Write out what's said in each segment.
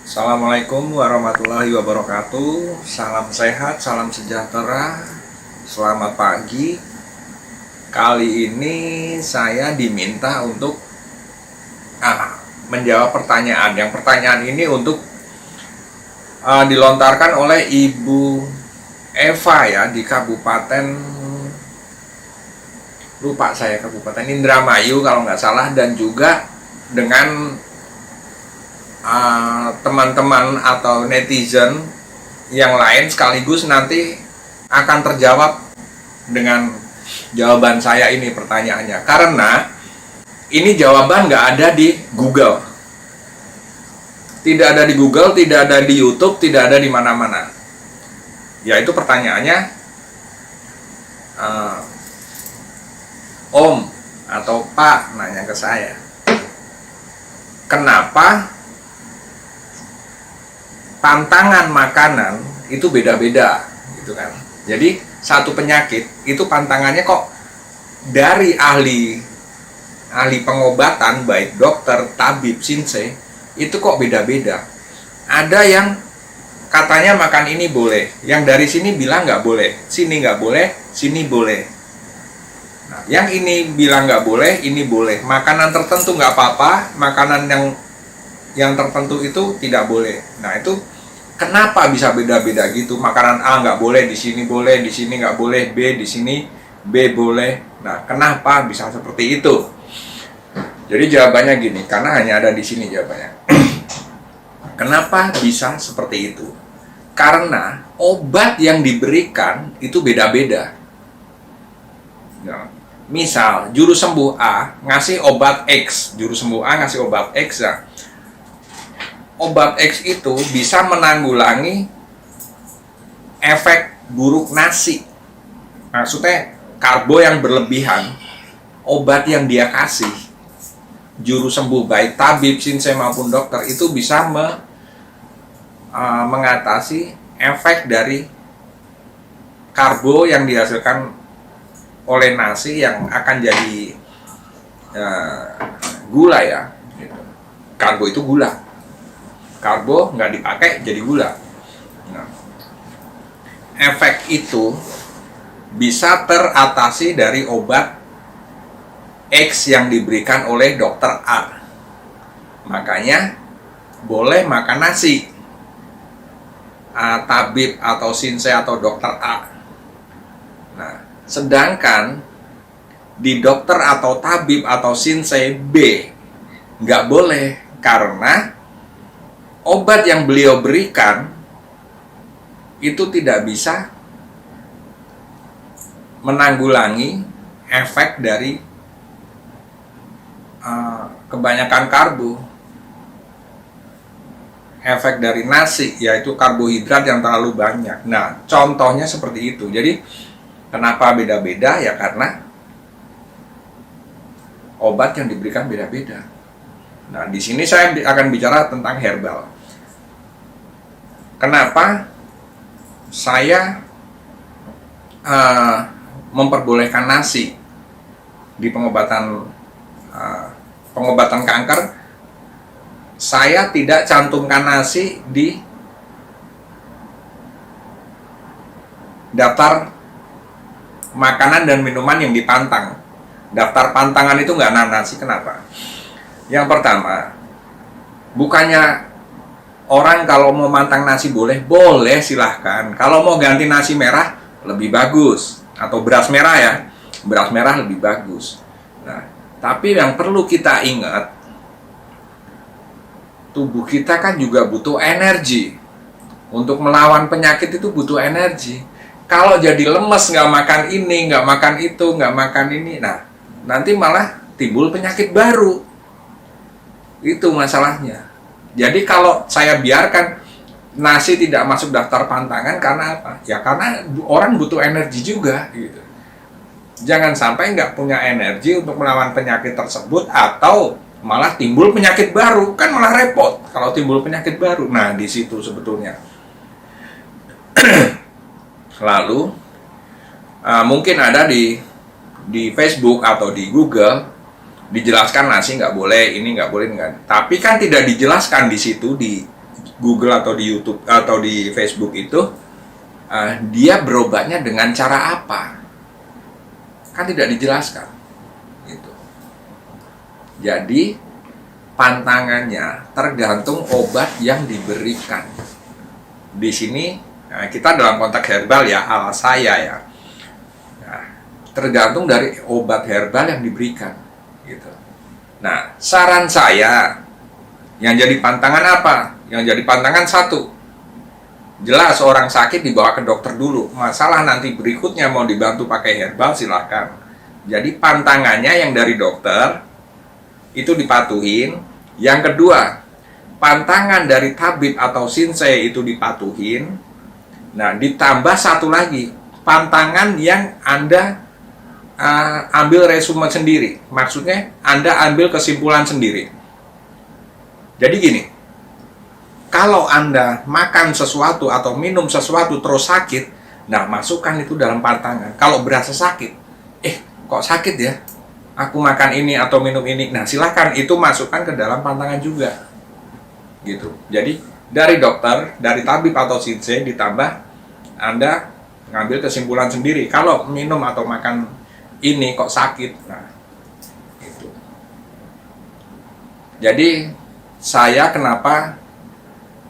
Assalamualaikum warahmatullahi wabarakatuh. Salam sehat, salam sejahtera. Selamat pagi. Kali ini saya diminta untuk menjawab pertanyaan. Yang pertanyaan ini untuk dilontarkan oleh Ibu Eva ya di Kabupaten, lupa saya, Kabupaten Indramayu kalau nggak salah, dan juga dengan teman-teman atau netizen yang lain, sekaligus nanti akan terjawab dengan jawaban saya ini pertanyaannya, karena ini jawaban nggak ada di Google, tidak ada di Google, tidak ada di YouTube, tidak ada di mana-mana. Yaitu pertanyaannya, Om atau Pak nanya ke saya, kenapa pantangan makanan itu beda-beda gitu kan. Jadi satu penyakit itu pantangannya kok dari ahli pengobatan, baik dokter, tabib, shinsei, itu kok beda-beda. Ada yang katanya makan ini boleh, yang dari sini bilang nggak boleh, sini nggak boleh, sini boleh. Nah, yang ini bilang nggak boleh, ini boleh. Makanan tertentu nggak apa-apa, makanan yang tertentu itu tidak boleh. Nah, itu kenapa bisa beda-beda gitu? Makanan A nggak boleh, di sini boleh, di sini nggak boleh, B di sini, B boleh. Nah, kenapa bisa seperti itu? Jadi jawabannya gini, karena hanya ada di sini jawabannya. Kenapa bisa seperti itu? Karena obat yang diberikan itu beda-beda. Nah, misal juru sembuh A ngasih obat X, juru sembuh A ngasih obat X ya. Obat X itu bisa menanggulangi efek buruk nasi. Maksudnya karbo yang berlebihan. Obat yang dia kasih, juru sembuh baik tabib, shinsei maupun dokter, itu bisa mengatasi efek dari karbo yang dihasilkan oleh nasi yang akan jadi gula ya. Karbo itu gula. Karbo nggak dipakai jadi gula. Nah, efek itu bisa teratasi dari obat X yang diberikan oleh dokter A. Makanya boleh makan nasi, tabib atau shinsei atau dokter A. Nah, sedangkan di dokter atau tabib atau shinsei B nggak boleh, karena obat yang beliau berikan itu tidak bisa menanggulangi efek dari kebanyakan karbo, efek dari nasi, yaitu karbohidrat yang terlalu banyak. Nah, contohnya seperti itu. Jadi kenapa beda-beda? Ya karena obat yang diberikan beda-beda. Nah, di sini saya akan bicara tentang herbal. Kenapa saya memperbolehkan nasi di pengobatan kanker? Saya tidak cantumkan nasi di daftar makanan dan minuman yang dipantang. Daftar pantangan itu nggak ada nasi. Kenapa? Yang pertama, bukannya orang kalau mau mantang nasi boleh silahkan. Kalau mau ganti nasi merah lebih bagus, atau beras merah ya, beras merah lebih bagus. Nah, tapi yang perlu kita ingat, tubuh kita kan juga butuh energi. Untuk melawan penyakit itu butuh energi. Kalau jadi lemes, nggak makan ini, nggak makan itu, nggak makan ini, nah nanti malah timbul penyakit baru. Itu masalahnya. Jadi kalau saya biarkan nasi tidak masuk daftar pantangan, karena apa? Ya karena orang butuh energi juga gitu. Jangan sampai nggak punya energi untuk melawan penyakit tersebut, atau malah timbul penyakit baru, kan malah repot kalau timbul penyakit baru. Nah, di situ sebetulnya. Lalu mungkin ada di Facebook atau di Google dijelaskan nasi nggak boleh, ini nggak boleh, nggak. Tapi kan tidak dijelaskan di situ, di Google atau di YouTube atau di Facebook itu, dia berobatnya dengan cara apa? Kan tidak dijelaskan. Gitu. Jadi pantangannya tergantung obat yang diberikan. Di sini kita dalam konteks herbal ya, ala saya ya. Nah, tergantung dari obat herbal yang diberikan. Gitu. Nah, saran saya yang jadi pantangan apa? Yang jadi pantangan satu, jelas orang sakit dibawa ke dokter dulu. Masalah nanti berikutnya mau dibantu pakai herbal silahkan. Jadi pantangannya yang dari dokter itu dipatuhin. Yang kedua, pantangan dari tabib atau shinsei itu dipatuhin. Nah, ditambah satu lagi, pantangan yang Anda ambil resume sendiri. Maksudnya Anda ambil kesimpulan sendiri. Jadi gini, kalau Anda makan sesuatu atau minum sesuatu terus sakit, nah masukkan itu dalam pantangan. Kalau berasa sakit, kok sakit ya? Aku makan ini atau minum ini. Nah, silahkan itu masukkan ke dalam pantangan juga. Gitu. Jadi, dari dokter, dari tabib atau shinsei ditambah Anda ngambil kesimpulan sendiri. Kalau minum atau makan ini kok sakit. Nah, itu. Jadi, saya kenapa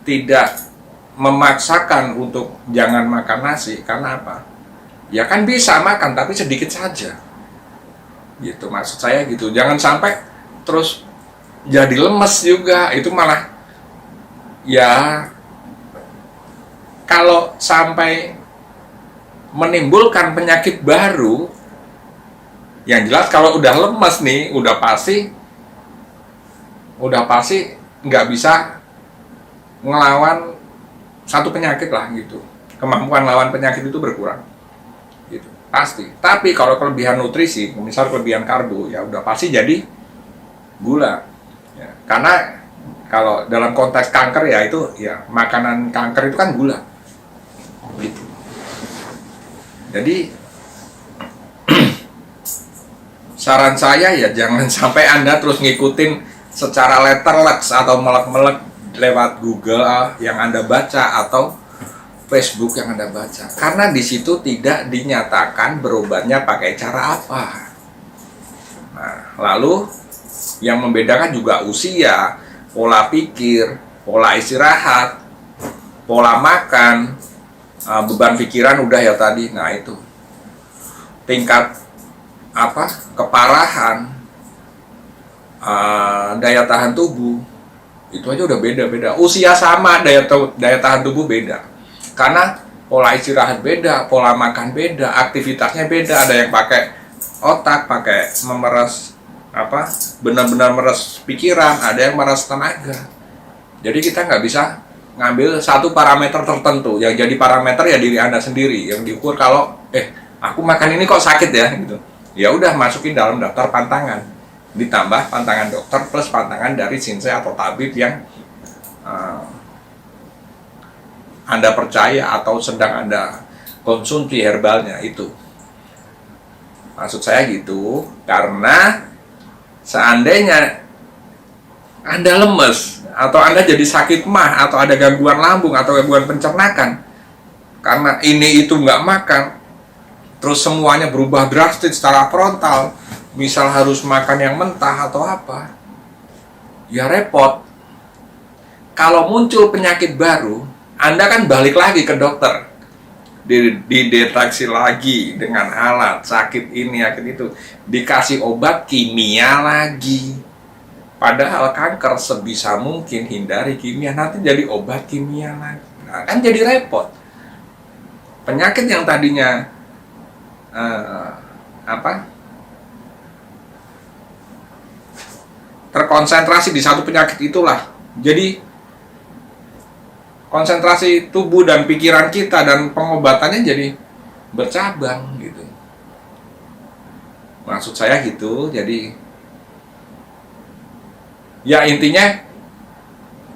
tidak memaksakan untuk jangan makan nasi, karena apa? Ya kan bisa makan tapi sedikit saja. Gitu, maksud saya gitu. Jangan sampai terus jadi lemes juga, itu malah ya kalau sampai menimbulkan penyakit baru. Yang jelas kalau udah lemes nih, udah pasti nggak bisa ngelawan satu penyakit lah gitu. Kemampuan lawan penyakit itu berkurang. Gitu. Pasti. Tapi kalau kelebihan nutrisi, misal kelebihan karbo, ya udah pasti jadi gula. Ya. Karena kalau dalam konteks kanker ya itu ya makanan kanker itu kan gula. Gitu. Jadi saran saya ya jangan sampai Anda terus ngikutin secara letterleks atau melek-melek lewat Google yang Anda baca atau Facebook yang Anda baca. Karena di situ tidak dinyatakan berobatnya pakai cara apa. Nah, lalu yang membedakan juga usia, pola pikir, pola istirahat, pola makan, beban pikiran udah ya tadi. Nah, itu. Tingkat keparahan, daya tahan tubuh, itu aja udah beda-beda. Usia sama, daya tahan tubuh beda. Karena pola istirahat beda, pola makan beda, aktivitasnya beda. Ada yang pakai otak, pakai memeras benar-benar meres pikiran, ada yang meres tenaga. Jadi kita nggak bisa ngambil satu parameter tertentu. Yang jadi parameter ya diri Anda sendiri. Yang diukur kalau aku makan ini kok sakit ya gitu. Ya udah masukin dalam daftar pantangan. Ditambah pantangan dokter plus pantangan dari shinsei atau tabib yang Anda percaya atau sedang Anda konsumsi herbalnya itu. Maksud saya gitu, karena seandainya Anda lemes atau Anda jadi sakit mah atau ada gangguan lambung atau gangguan pencernakan karena ini itu nggak makan, terus semuanya berubah drastis secara frontal, misal harus makan yang mentah atau apa, ya repot. Kalau muncul penyakit baru, Anda kan balik lagi ke dokter, dideteksi lagi dengan alat, sakit ini, sakit itu, dikasih obat kimia lagi. Padahal kanker sebisa mungkin hindari kimia, nanti jadi obat kimia lagi. Nah, kan jadi repot. Penyakit yang tadinya terkonsentrasi di satu penyakit itulah, jadi konsentrasi tubuh dan pikiran kita dan pengobatannya jadi bercabang gitu. Maksud saya gitu. Jadi ya intinya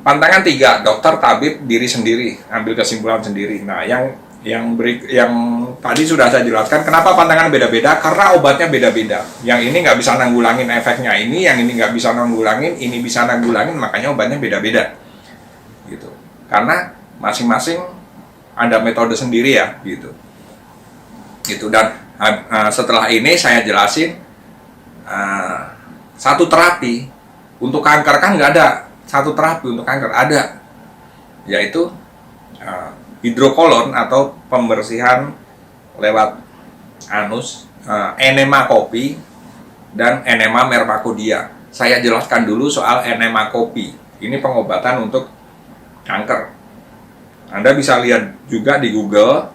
pantangan 3, dokter, tabib, diri sendiri, ambil kesimpulan sendiri. Nah, yang tadi sudah saya jelaskan kenapa pantangan beda-beda, karena obatnya beda-beda. Yang ini nggak bisa nanggulangin efeknya ini, yang ini nggak bisa nanggulangin, ini bisa nanggulangin, makanya obatnya beda-beda gitu. karena masing-masing ada metode sendiri ya gitu. Dan setelah ini saya jelasin satu terapi untuk kanker. Kan nggak ada satu terapi untuk kanker, ada, yaitu hidrokolon atau pembersihan lewat anus, enema kopi dan enema mermakodia. Saya jelaskan dulu soal enema kopi. Ini pengobatan untuk kanker. Anda bisa lihat juga di Google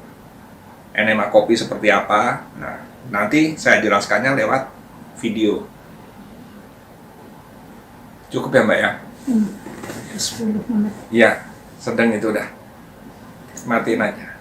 enema kopi seperti apa. Nah, nanti saya jelaskannya lewat video. Cukup ya Mbak ya? 10 menit. Iya, sedang itu udah. Matiin aja.